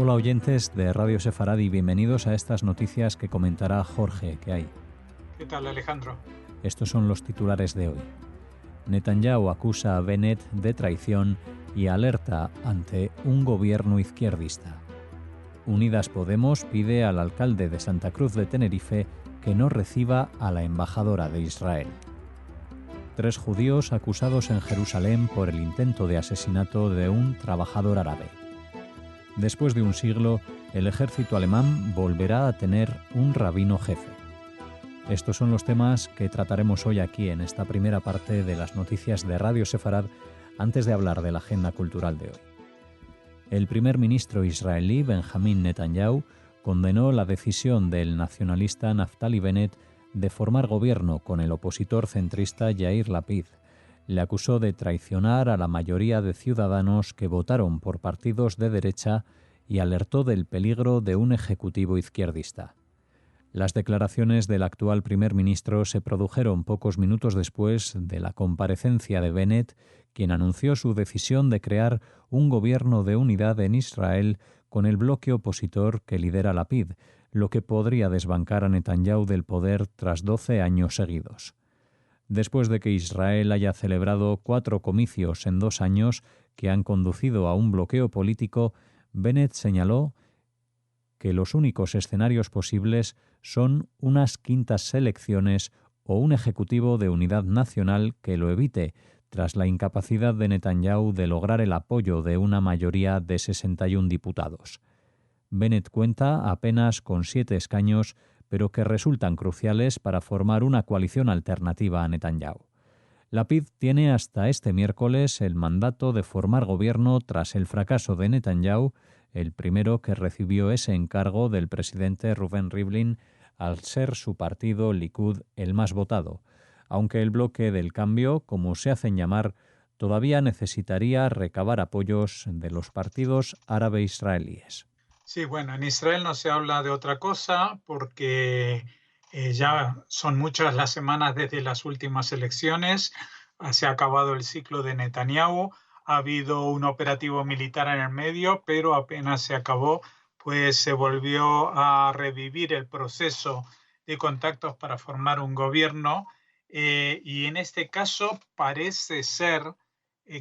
Hola oyentes de Radio Sefarad y bienvenidos a estas noticias que comentará Jorge. ¿Qué hay? ¿Qué tal, Alejandro? Estos son los titulares de hoy. Netanyahu acusa a Bennett de traición y alerta ante un gobierno izquierdista. Unidas Podemos pide al alcalde de Santa Cruz de Tenerife que no reciba a la embajadora de Israel. 3 judíos acusados en Jerusalén por el intento de asesinato de un trabajador árabe. Después de un siglo, el ejército alemán volverá a tener un rabino jefe. Estos son los temas que trataremos hoy aquí en esta primera parte de las noticias de Radio Sefarad, antes de hablar de la agenda cultural de hoy. El primer ministro israelí, Benjamín Netanyahu, condenó la decisión del nacionalista Naftali Bennett de formar gobierno con el opositor centrista Yair Lapid. Le acusó de traicionar a la mayoría de ciudadanos que votaron por partidos de derecha y alertó del peligro de un ejecutivo izquierdista. Las declaraciones del actual primer ministro se produjeron pocos minutos después de la comparecencia de Bennett, quien anunció su decisión de crear un gobierno de unidad en Israel con el bloque opositor que lidera Lapid, lo que podría desbancar a Netanyahu del poder tras 12 años seguidos. Después de que Israel haya celebrado 4 comicios en 2 años que han conducido a un bloqueo político, Bennett señaló que los únicos escenarios posibles son unas quintas elecciones o un ejecutivo de unidad nacional que lo evite, tras la incapacidad de Netanyahu de lograr el apoyo de una mayoría de 61 diputados. Bennett cuenta apenas con 7 escaños, pero que resultan cruciales para formar una coalición alternativa a Netanyahu. Lapid tiene hasta este miércoles el mandato de formar gobierno tras el fracaso de Netanyahu, el primero que recibió ese encargo del presidente Reuven Rivlin al ser su partido Likud el más votado, aunque el bloque del cambio, como se hacen llamar, todavía necesitaría recabar apoyos de los partidos árabe-israelíes. Sí, bueno, en Israel no se habla de otra cosa porque ya son muchas las semanas desde las últimas elecciones. Se ha acabado el ciclo de Netanyahu, ha habido un operativo militar en el medio, pero apenas se acabó, pues se volvió a revivir el proceso de contactos para formar un gobierno y en este caso parece ser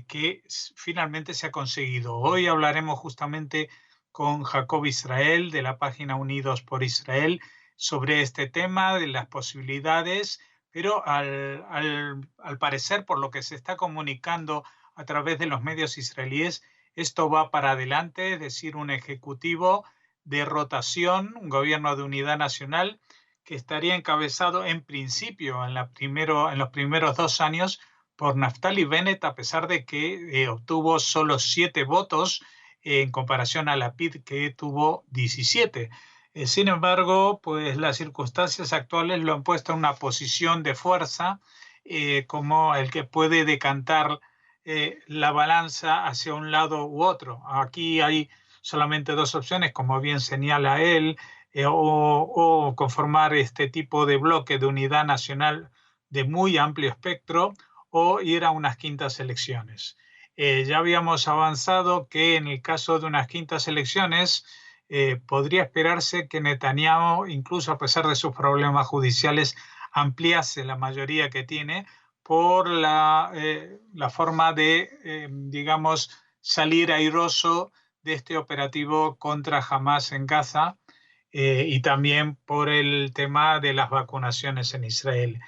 que finalmente se ha conseguido. Hoy hablaremos justamente con Jacob Israel de la página Unidos por Israel sobre este tema, de las posibilidades, pero al parecer, por lo que se está comunicando a través de los medios israelíes, esto va para adelante, es decir, un ejecutivo de rotación, un gobierno de unidad nacional que estaría encabezado en principio en los primeros 2 años por Naftali Bennett, a pesar de que obtuvo solo 7 votos en comparación a Lapid, que tuvo 17. Sin embargo, pues las circunstancias actuales lo han puesto en una posición de fuerza, como el que puede decantar la balanza hacia un lado u otro. Aquí hay solamente 2 opciones, como bien señala él, o conformar este tipo de bloque de unidad nacional de muy amplio espectro, o ir a unas quintas elecciones. Ya habíamos avanzado que en el caso de unas quintas elecciones podría esperarse que Netanyahu, incluso a pesar de sus problemas judiciales, ampliase la mayoría que tiene por la forma de, digamos, salir airoso de este operativo contra Hamas en Gaza y también por el tema de las vacunaciones en Israel.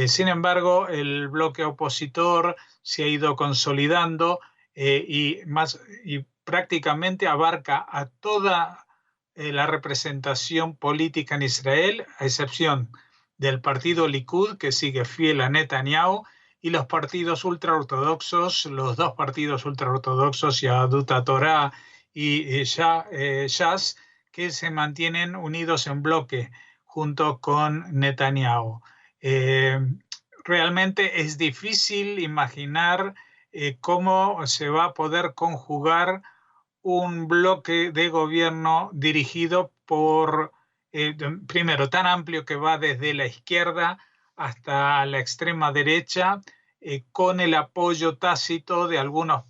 Sin embargo, el bloque opositor se ha ido consolidando y prácticamente abarca a toda la representación política en Israel, a excepción del partido Likud, que sigue fiel a Netanyahu, y los partidos ultraortodoxos, los 2 partidos ultraortodoxos, Yahadut Torah y Shas, que se mantienen unidos en bloque junto con Netanyahu. Realmente es difícil imaginar cómo se va a poder conjugar un bloque de gobierno dirigido por, primero, tan amplio que va desde la izquierda hasta la extrema derecha, con el apoyo tácito de algunos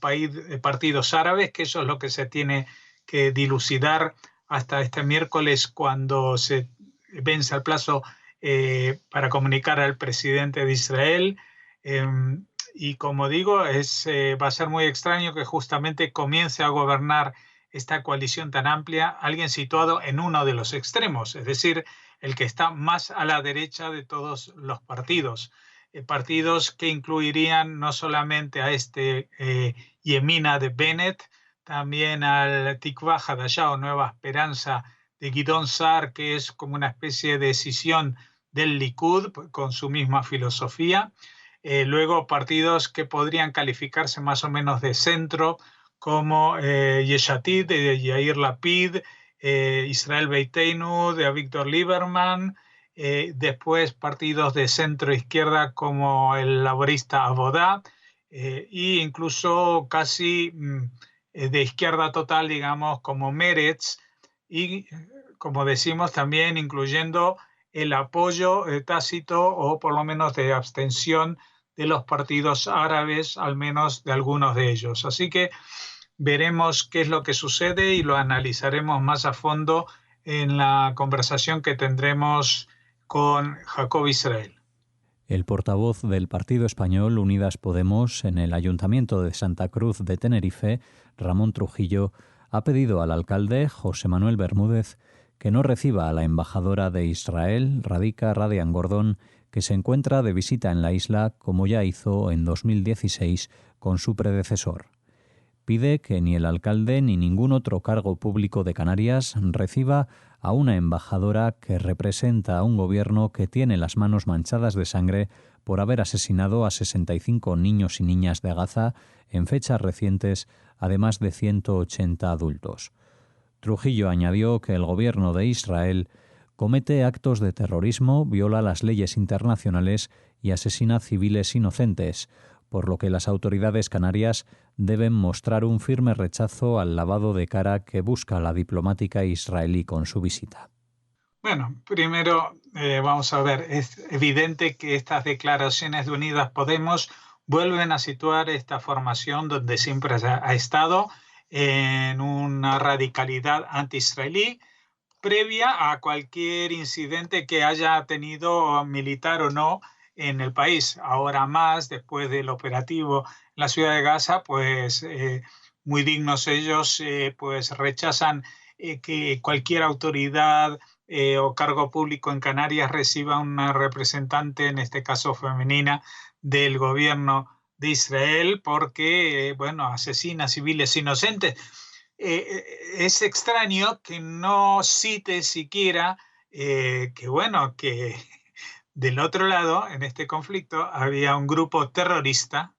partidos árabes, que eso es lo que se tiene que dilucidar hasta este miércoles, cuando se vence el plazo para comunicar al presidente de Israel. Y como digo, va a ser muy extraño que justamente comience a gobernar esta coalición tan amplia alguien situado en uno de los extremos, es decir, el que está más a la derecha de todos los partidos. Partidos que incluirían no solamente a Yemina de Bennett, también al Tikva Hadashah, o Nueva Esperanza de Gidon Sa'ar, que es como una especie de escisión del Likud con su misma filosofía. Luego partidos que podrían calificarse más o menos de centro, como Yesh Atid de Yair Lapid, Israel Beiteinu de Avigdor Lieberman, después partidos de centro-izquierda como el laborista Abodá, e incluso casi de izquierda total, digamos, como Meretz, y como decimos también incluyendo el apoyo tácito o por lo menos de abstención de los partidos árabes, al menos de algunos de ellos. Así que veremos qué es lo que sucede y lo analizaremos más a fondo en la conversación que tendremos con Jacob Israel. El portavoz del partido español Unidas Podemos en el Ayuntamiento de Santa Cruz de Tenerife, Ramón Trujillo, ha pedido al alcalde José Manuel Bermúdez que no reciba a la embajadora de Israel, Radhika Radian Gordon, que se encuentra de visita en la isla, como ya hizo en 2016 con su predecesor. Pide que ni el alcalde ni ningún otro cargo público de Canarias reciba a una embajadora que representa a un gobierno que tiene las manos manchadas de sangre por haber asesinado a 65 niños y niñas de Gaza en fechas recientes, además de 180 adultos. Trujillo añadió que el gobierno de Israel comete actos de terrorismo, viola las leyes internacionales y asesina civiles inocentes, por lo que las autoridades canarias deben mostrar un firme rechazo al lavado de cara que busca la diplomática israelí con su visita. Bueno, primero vamos a ver, es evidente que estas declaraciones de Unidas Podemos vuelven a situar esta formación donde siempre ha estado, en una radicalidad anti-israelí previa a cualquier incidente que haya tenido, militar o no, en el país. Ahora más, después del operativo en la ciudad de Gaza, pues muy dignos ellos, pues rechazan que cualquier autoridad o cargo público en Canarias reciba una representante, en este caso femenina, del gobierno de Israel, porque, bueno, asesina civiles inocentes. Es extraño que no cite siquiera que, bueno, que del otro lado, en este conflicto, había un grupo terrorista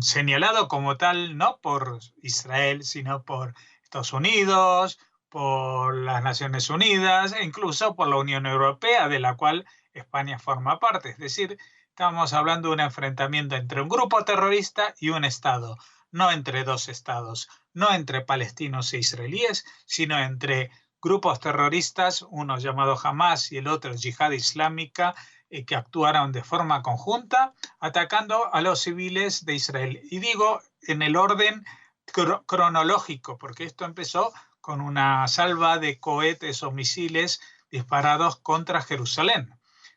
señalado como tal, no por Israel, sino por Estados Unidos, por las Naciones Unidas e incluso por la Unión Europea, de la cual España forma parte. Es decir, estamos hablando de un enfrentamiento entre un grupo terrorista y un Estado, no entre dos estados, no entre palestinos e israelíes, sino entre grupos terroristas, uno llamado Hamas y el otro Yihad Islámica, que actuaron de forma conjunta atacando a los civiles de Israel. Y digo en el orden cronológico, porque esto empezó con una salva de cohetes o misiles disparados contra Jerusalén,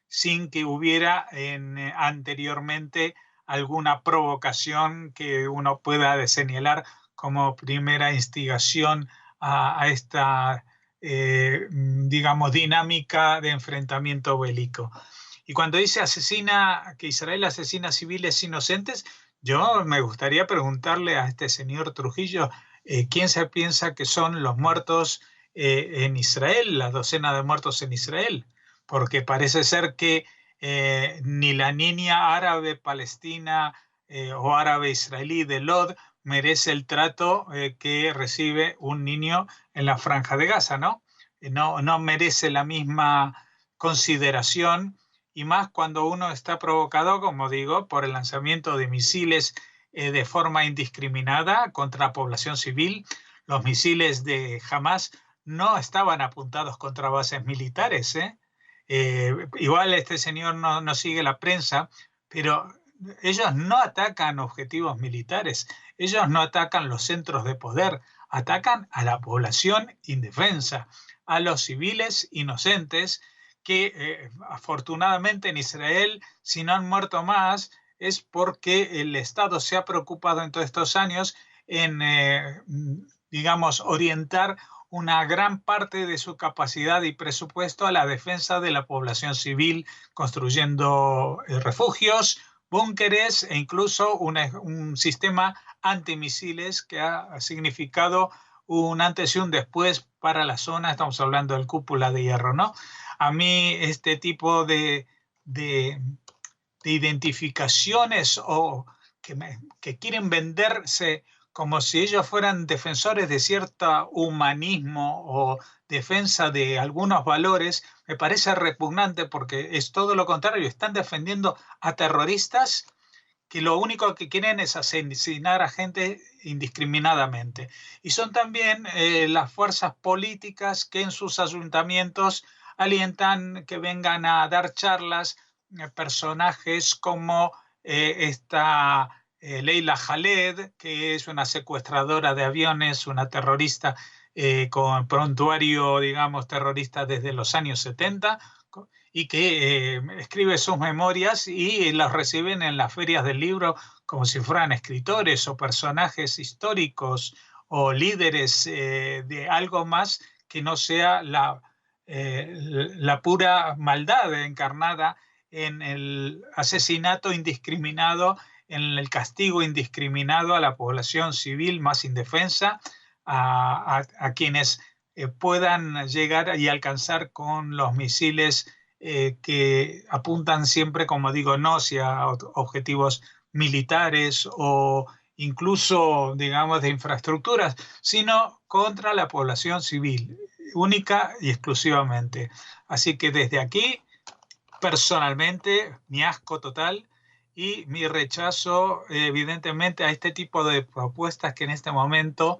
sin que hubiera anteriormente alguna provocación que uno pueda señalar como primera instigación a esta, digamos, dinámica de enfrentamiento bélico. Y cuando dice que Israel asesina civiles inocentes, yo me gustaría preguntarle a este señor Trujillo, ¿quién se piensa que son los muertos en Israel, la docena de muertos en Israel? Porque parece ser que ni la niña árabe palestina o árabe israelí de Lod merece el trato que recibe un niño en la Franja de Gaza, ¿no? No merece la misma consideración, y más cuando uno está provocado, como digo, por el lanzamiento de misiles de forma indiscriminada contra la población civil. Los misiles de Hamas no estaban apuntados contra bases militares, Igual este señor no sigue la prensa, pero ellos no atacan objetivos militares, ellos no atacan los centros de poder, atacan a la población indefensa, a los civiles inocentes que afortunadamente en Israel, si no han muerto más, es porque el Estado se ha preocupado en todos estos años en, digamos, orientar una gran parte de su capacidad y presupuesto a la defensa de la población civil, construyendo refugios, búnkeres e incluso un sistema antimisiles que ha significado un antes y un después para la zona. Estamos hablando del Cúpula de Hierro, ¿no? A mí este tipo de identificaciones o que quieren venderse como si ellos fueran defensores de cierto humanismo o defensa de algunos valores, me parece repugnante porque es todo lo contrario. Están defendiendo a terroristas que lo único que quieren es asesinar a gente indiscriminadamente. Y son también las fuerzas políticas que en sus ayuntamientos alientan que vengan a dar charlas personajes como esta Leila Khaled, que es una secuestradora de aviones, una terrorista con prontuario, digamos, terrorista desde los años 70, y que escribe sus memorias y las reciben en las ferias del libro como si fueran escritores o personajes históricos o líderes de algo más que no sea la pura maldad encarnada en el asesinato indiscriminado, en el castigo indiscriminado a la población civil más indefensa, a quienes puedan llegar y alcanzar con los misiles que apuntan siempre, como digo, no hacia objetivos militares o incluso, digamos, de infraestructuras, sino contra la población civil, única y exclusivamente. Así que desde aquí, personalmente, mi asco total y mi rechazo, evidentemente, a este tipo de propuestas que en este momento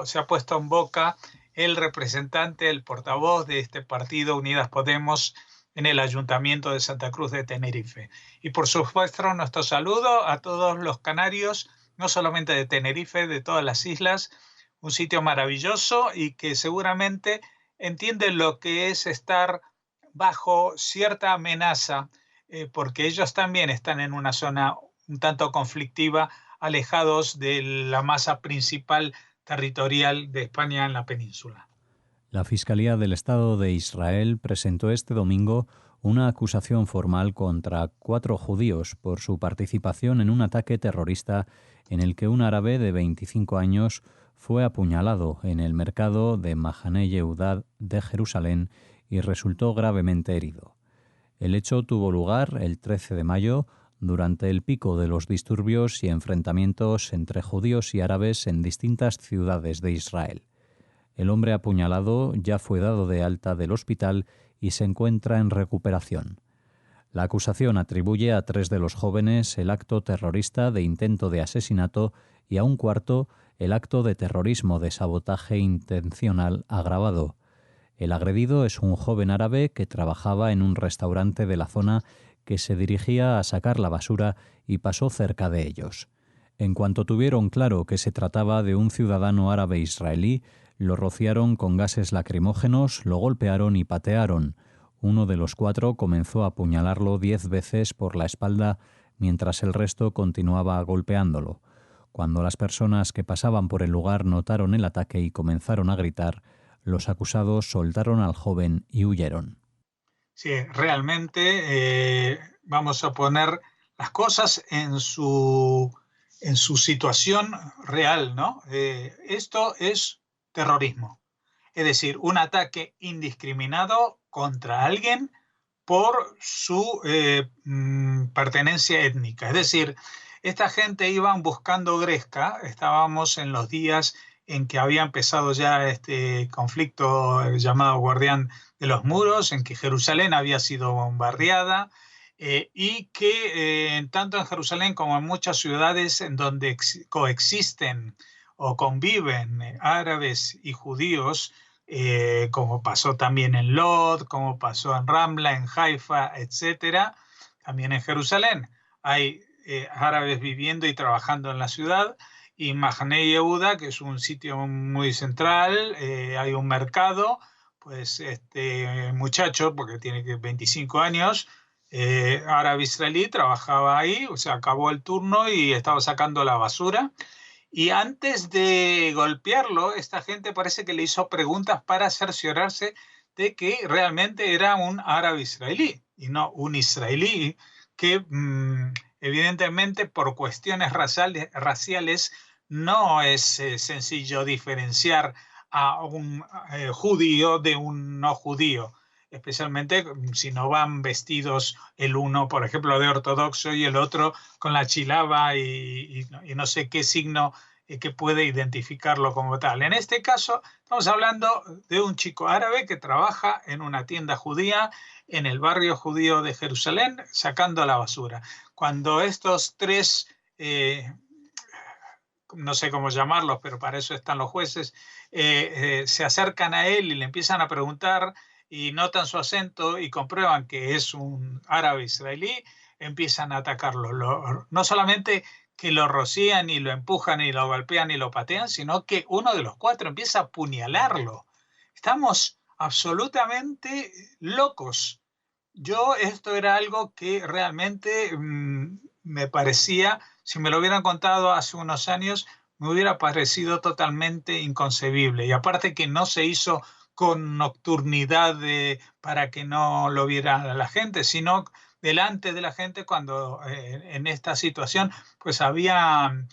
se ha puesto en boca el representante, el portavoz de este partido, Unidas Podemos, en el Ayuntamiento de Santa Cruz de Tenerife. Y por supuesto, nuestro saludo a todos los canarios, no solamente de Tenerife, de todas las islas, un sitio maravilloso y que seguramente entienden lo que es estar bajo cierta amenaza, porque ellos también están en una zona un tanto conflictiva, alejados de la masa principal territorial de España en la península. La Fiscalía del Estado de Israel presentó este domingo una acusación formal contra 4 judíos por su participación en un ataque terrorista en el que un árabe de 25 años fue apuñalado en el mercado de Mahané Yehudá de Jerusalén y resultó gravemente herido. El hecho tuvo lugar el 13 de mayo durante el pico de los disturbios y enfrentamientos entre judíos y árabes en distintas ciudades de Israel. El hombre apuñalado ya fue dado de alta del hospital y se encuentra en recuperación. La acusación atribuye a 3 de los jóvenes el acto terrorista de intento de asesinato y a un cuarto el acto de terrorismo de sabotaje intencional agravado. El agredido es un joven árabe que trabajaba en un restaurante de la zona que se dirigía a sacar la basura y pasó cerca de ellos. En cuanto tuvieron claro que se trataba de un ciudadano árabe israelí, lo rociaron con gases lacrimógenos, lo golpearon y patearon. Uno de los 4 comenzó a apuñalarlo 10 veces por la espalda, mientras el resto continuaba golpeándolo. Cuando las personas que pasaban por el lugar notaron el ataque y comenzaron a gritar, los acusados soltaron al joven y huyeron. Sí, realmente vamos a poner las cosas en su situación real, ¿no? Esto es terrorismo, es decir, un ataque indiscriminado contra alguien por su pertenencia étnica. Es decir, esta gente iban buscando gresca, estábamos en los días en que había empezado ya este conflicto llamado Guardián de los Muros, en que Jerusalén había sido bombardeada y que tanto en Jerusalén como en muchas ciudades en donde coexisten o conviven árabes y judíos, como pasó también en Lod, como pasó en Ramla, en Haifa, etcétera, también en Jerusalén. hay árabes viviendo y trabajando en la ciudad, y Mahane Yehuda, que es un sitio muy central, hay un mercado, pues este muchacho, porque tiene 25 años, árabe israelí, trabajaba ahí, o sea, acabó el turno y estaba sacando la basura. Y antes de golpearlo, esta gente parece que le hizo preguntas para cerciorarse de que realmente era un árabe israelí y no un israelí que evidentemente por cuestiones raciales no es sencillo diferenciar a un judío de un no judío, especialmente si no van vestidos el uno, por ejemplo, de ortodoxo y el otro con la chilaba y no sé qué signo que puede identificarlo como tal. En este caso, estamos hablando de un chico árabe que trabaja en una tienda judía en el barrio judío de Jerusalén, sacando la basura. Cuando estos tres, no sé cómo llamarlos, pero para eso están los jueces, se acercan a él y le empiezan a preguntar y notan su acento y comprueban que es un árabe israelí, empiezan a atacarlo. No solamente que lo rocían y lo empujan y lo golpean y lo patean, sino que uno de los cuatro empieza a apuñalarlo. Estamos absolutamente locos. Esto era algo que realmente me parecía, si me lo hubieran contado hace unos años, me hubiera parecido totalmente inconcebible. Y aparte que no se hizo con nocturnidad para que no lo viera la gente, sino delante de la gente cuando en esta situación pues había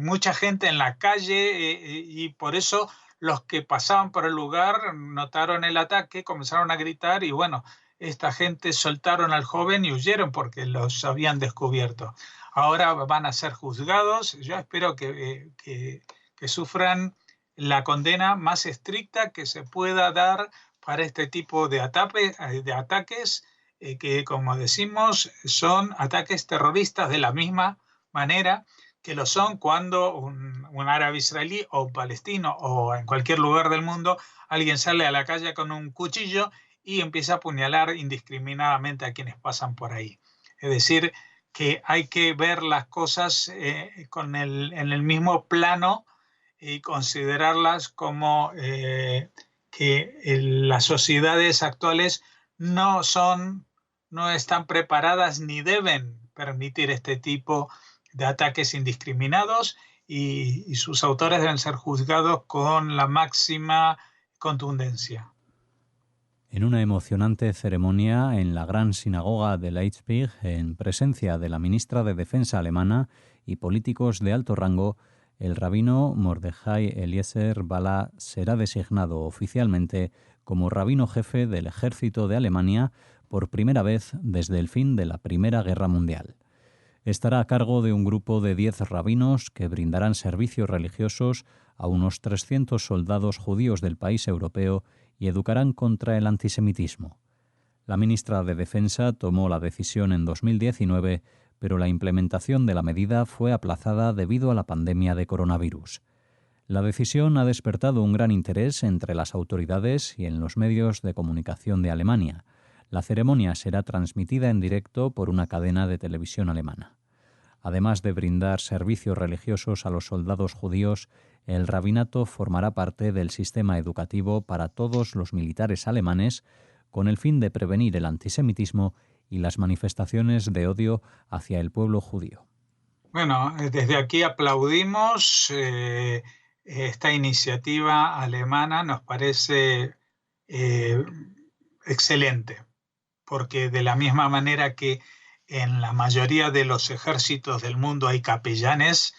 mucha gente en la calle y por eso los que pasaban por el lugar notaron el ataque, comenzaron a gritar y bueno, esta gente soltaron al joven y huyeron porque los habían descubierto. Ahora van a ser juzgados. Yo espero que sufran la condena más estricta que se pueda dar para este tipo de ataques que, como decimos, son ataques terroristas de la misma manera que lo son cuando un árabe israelí o un palestino o en cualquier lugar del mundo alguien sale a la calle con un cuchillo y empieza a apuñalar indiscriminadamente a quienes pasan por ahí. Es decir, que hay que ver las cosas en el mismo plano y considerarlas como que las sociedades actuales no están preparadas ni deben permitir este tipo de ataques indiscriminados y sus autores deben ser juzgados con la máxima contundencia. En una emocionante ceremonia en la gran sinagoga de Leipzig, en presencia de la ministra de Defensa alemana y políticos de alto rango, el rabino Mordejai Eliezer Bala será designado oficialmente como rabino jefe del ejército de Alemania por primera vez desde el fin de la Primera Guerra Mundial. Estará a cargo de un grupo de 10 rabinos que brindarán servicios religiosos a unos 300 soldados judíos del país europeo y educarán contra el antisemitismo. La ministra de Defensa tomó la decisión en 2019, pero la implementación de la medida fue aplazada debido a la pandemia de coronavirus. La decisión ha despertado un gran interés entre las autoridades y en los medios de comunicación de Alemania. La ceremonia será transmitida en directo por una cadena de televisión alemana. Además de brindar servicios religiosos a los soldados judíos, el rabinato formará parte del sistema educativo para todos los militares alemanes con el fin de prevenir el antisemitismo y las manifestaciones de odio hacia el pueblo judío. Bueno, desde aquí aplaudimos esta iniciativa alemana, nos parece excelente, porque de la misma manera que en la mayoría de los ejércitos del mundo hay capellanes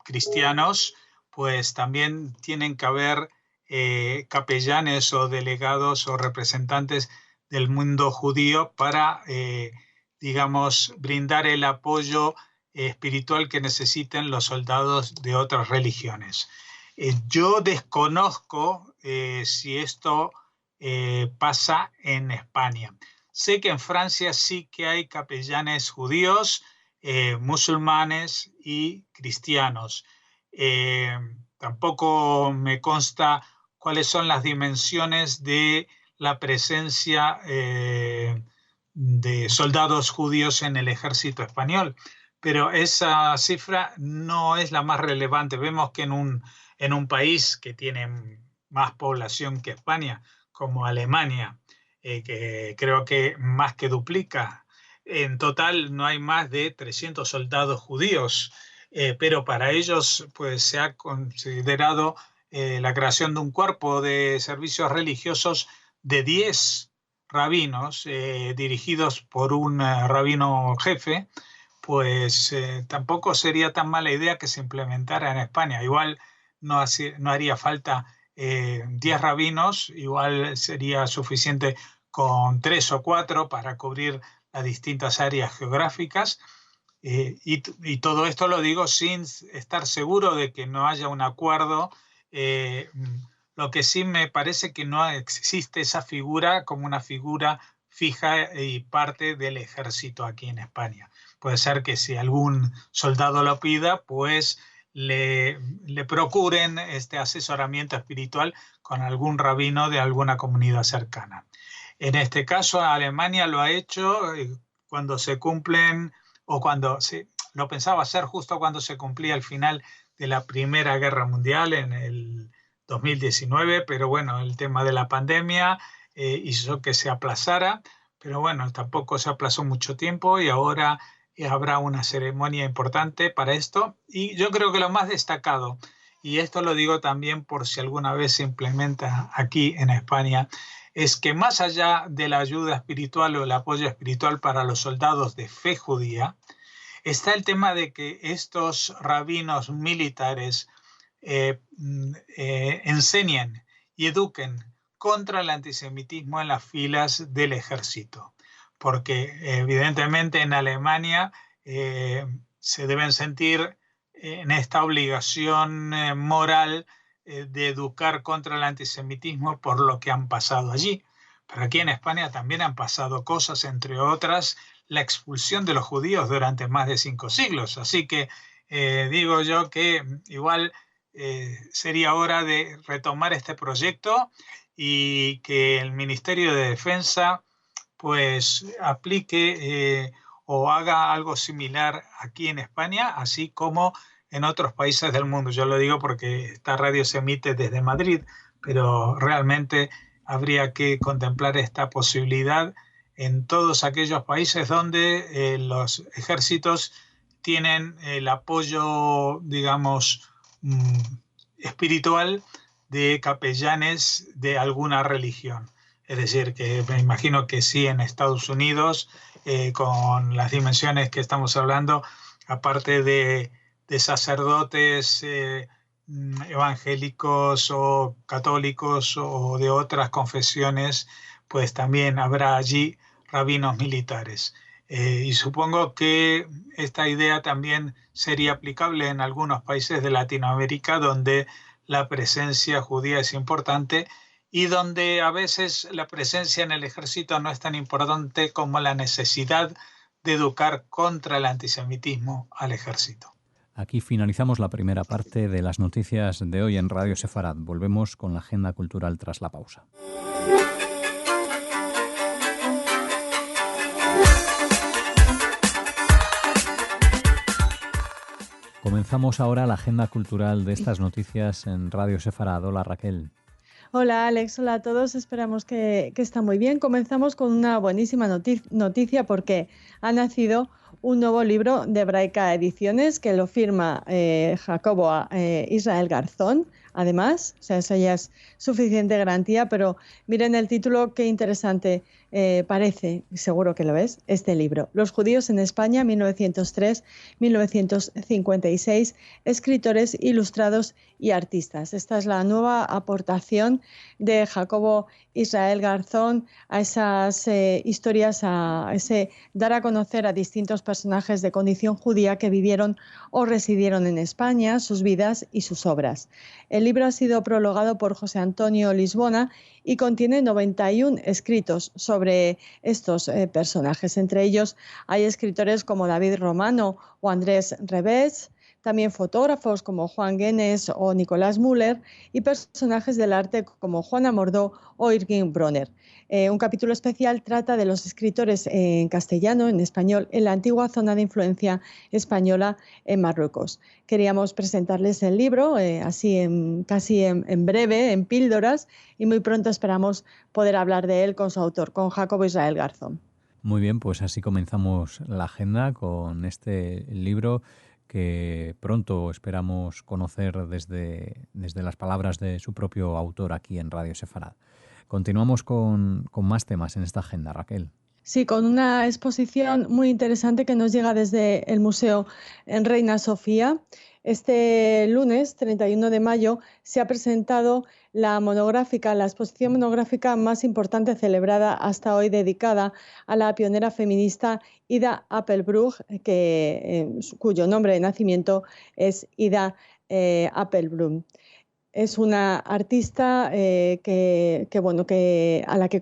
cristianos, pues también tienen que haber capellanes o delegados o representantes del mundo judío para, digamos, brindar el apoyo espiritual que necesiten los soldados de otras religiones. Yo desconozco si esto pasa en España. Sé que en Francia sí que hay capellanes judíos, musulmanes y cristianos. Tampoco me consta cuáles son las dimensiones de la presencia de soldados judíos en el ejército español. Pero esa cifra no es la más relevante. Vemos que en un país que tiene más población que España, como Alemania, que creo que más que duplica, en total no hay más de 300 soldados judíos, pero para ellos pues, se ha considerado la creación de un cuerpo de servicios religiosos de 10 rabinos dirigidos por un rabino jefe, pues tampoco sería tan mala idea que se implementara en España. Igual no haría falta 10 rabinos, igual sería suficiente con 3 o 4 para cubrir las distintas áreas geográficas. Y todo esto lo digo sin estar seguro de que no haya un acuerdo. Lo que sí me parece que no existe esa figura como una figura fija y parte del ejército aquí en España. Puede ser que si algún soldado lo pida, pues le procuren este asesoramiento espiritual con algún rabino de alguna comunidad cercana. En este caso, Alemania lo ha hecho cuando se cumplen, o lo pensaba hacer justo cuando se cumplía el final de la Primera Guerra Mundial en el 2019, pero bueno, el tema de la pandemia hizo que se aplazara, pero bueno, tampoco se aplazó mucho tiempo y ahora habrá una ceremonia importante para esto. Y yo creo que lo más destacado, y esto lo digo también por si alguna vez se implementa aquí en España, es que más allá de la ayuda espiritual o el apoyo espiritual para los soldados de fe judía, está el tema de que estos rabinos militares enseñen y eduquen contra el antisemitismo en las filas del ejército. Porque evidentemente en Alemania se deben sentir en esta obligación moral de educar contra el antisemitismo por lo que han pasado allí. Pero aquí en España también han pasado cosas, entre otras, la expulsión de los judíos durante más de 5 siglos. Así que digo yo que igual sería hora de retomar este proyecto y que el Ministerio de Defensa pues aplique o haga algo similar aquí en España, así como en otros países del mundo. Yo lo digo porque esta radio se emite desde Madrid, pero realmente habría que contemplar esta posibilidad en todos aquellos países donde los ejércitos tienen el apoyo, digamos, espiritual de capellanes de alguna religión. Es decir, que me imagino que sí en Estados Unidos, con las dimensiones que estamos hablando, aparte de sacerdotes evangélicos o católicos o de otras confesiones, pues también habrá allí rabinos militares. Y supongo que esta idea también sería aplicable en algunos países de Latinoamérica donde la presencia judía es importante y donde a veces la presencia en el ejército no es tan importante como la necesidad de educar contra el antisemitismo al ejército. Aquí finalizamos la primera parte de las noticias de hoy en Radio Sefarad. Volvemos con la agenda cultural tras la pausa. Comenzamos ahora la agenda cultural de estas noticias en Radio Sefarad. Hola, Raquel. Hola Alex, hola a todos, esperamos que está muy bien. Comenzamos con una buenísima noticia porque ha nacido un nuevo libro de Hebraica Ediciones que lo firma Jacobo Israel Garzón. Además, o sea, eso ya es suficiente garantía, pero miren el título, qué interesante parece, seguro que lo es, este libro. Los judíos en España, 1903-1956, escritores, ilustrados y artistas. Esta es la nueva aportación de Jacobo Israel Garzón a esas historias, a ese dar a conocer a distintos personajes de condición judía que vivieron o residieron en España, sus vidas y sus obras. El libro ha sido prologado por José Antonio Lisbona y contiene 91 escritos sobre estos personajes. Entre ellos hay escritores como David Romano o Andrés Revés, también fotógrafos como Juan Guenes o Nicolás Müller y personajes del arte como Juana Mordó o Irving Bronner. Un capítulo especial trata de los escritores en castellano, en español, en la antigua zona de influencia española en Marruecos. Queríamos presentarles el libro, casi en breve, en píldoras, y muy pronto esperamos poder hablar de él con su autor, con Jacobo Israel Garzón. Muy bien, pues así comenzamos la agenda con este libro que pronto esperamos conocer desde las palabras de su propio autor aquí en Radio Sefarad. Continuamos con más temas en esta agenda, Raquel. Sí, con una exposición muy interesante que nos llega desde el Museo en Reina Sofía. Este lunes, 31 de mayo, se ha presentado la exposición monográfica más importante celebrada hasta hoy, dedicada a la pionera feminista Ida Appelbrook, cuyo nombre de nacimiento es Ida Appelblum. Es una artista a la que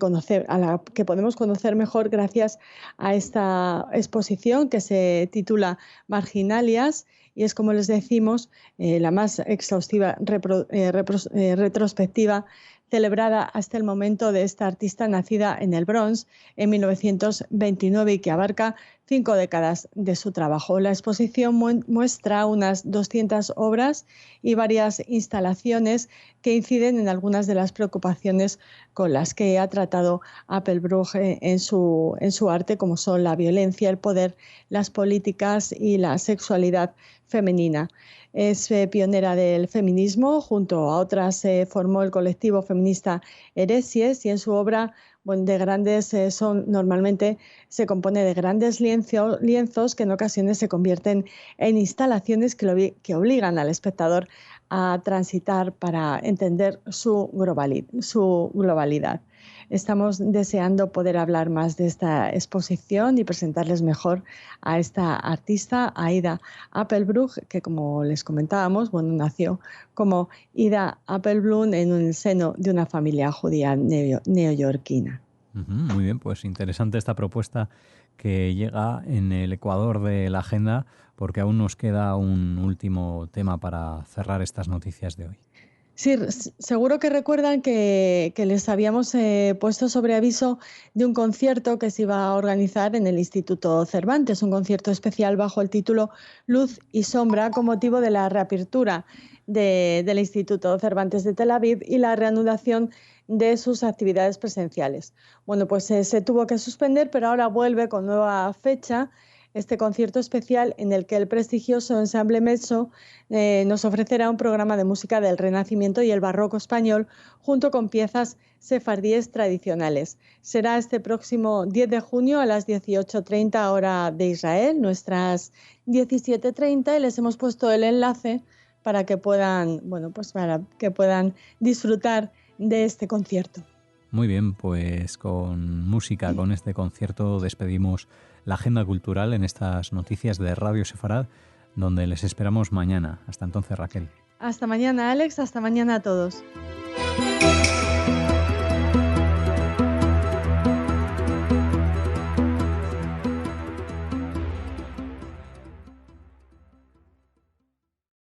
podemos conocer mejor gracias a esta exposición que se titula Marginalias, y es, como les decimos, la más exhaustiva retrospectiva celebrada hasta el momento de esta artista nacida en el Bronx en 1929 y que abarca 5 décadas de su trabajo. La exposición muestra unas 200 obras y varias instalaciones que inciden en algunas de las preocupaciones con las que ha tratado Appelbrook en su arte, como son la violencia, el poder, las políticas y la sexualidad femenina. Es pionera del feminismo, junto a otras formó el colectivo feminista Heresies, y en su obra normalmente se compone de grandes lienzos que en ocasiones se convierten en instalaciones que obligan al espectador a transitar para entender su globalidad. Estamos deseando poder hablar más de esta exposición y presentarles mejor a esta artista, a Ida Appelbrook, que, como les comentábamos, nació como Ida Appelblum en el seno de una familia judía neoyorquina. Muy bien, pues interesante esta propuesta que llega en el ecuador de la agenda, porque aún nos queda un último tema para cerrar estas noticias de hoy. Sí, seguro que recuerdan que les habíamos puesto sobre aviso de un concierto que se iba a organizar en el Instituto Cervantes, un concierto especial bajo el título Luz y Sombra, con motivo de la reapertura del Instituto Cervantes de Tel Aviv y la reanudación de sus actividades presenciales. Bueno, pues se tuvo que suspender, pero ahora vuelve con nueva fecha este concierto especial en el que el prestigioso Ensemble Mezzo nos ofrecerá un programa de música del Renacimiento y el Barroco español junto con piezas sefardíes tradicionales. Será este próximo 10 de junio a las 18:30 hora de Israel, nuestras 17:30, y les hemos puesto el enlace para que puedan disfrutar de este concierto. Muy bien, pues con música, con este concierto despedimos la agenda cultural en estas noticias de Radio Sefarad, donde les esperamos mañana. Hasta entonces, Raquel. Hasta mañana, Alex. Hasta mañana a todos.